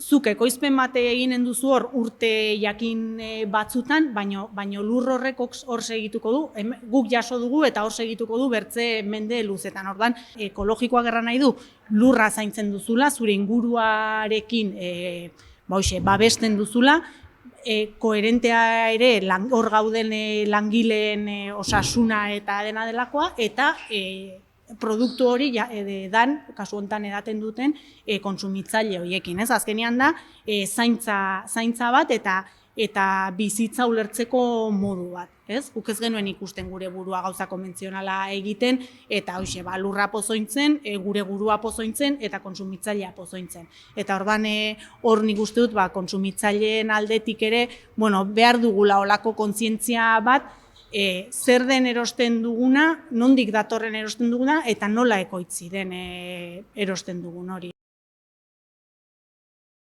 zuk ekoizpen bat eginen duzu hor urte jakin batzutan, baino lur horrek hor segituko du, guk jaso dugu eta hor segituko du bertze mende luzetan. Ordan ekologikoak erran nahi du lurra zaintzen duzula, zure inguruarekin babesten duzula, koherentea ere hor gauden langileen osasuna eta dena delakoa, eta produktu hori dan, kasu honetan edaten duten, kontsumitzaile horiekin. Azkenean da, zaintza bat eta bizitza ulertzeko modu bat. Guk ez genuen ikusten gure burua gauza konbentzionala egiten, eta lurra pozointzen, gure burua pozointzen, eta kontsumitzailea pozointzen. Eta ordan hor nik uste dut kontsumitzaileen aldetik ere behar dugula olako kontzientzia bat, zer den erosten duguna, nondik datorren erosten duguna, eta nola ekoitzi den erosten dugun hori.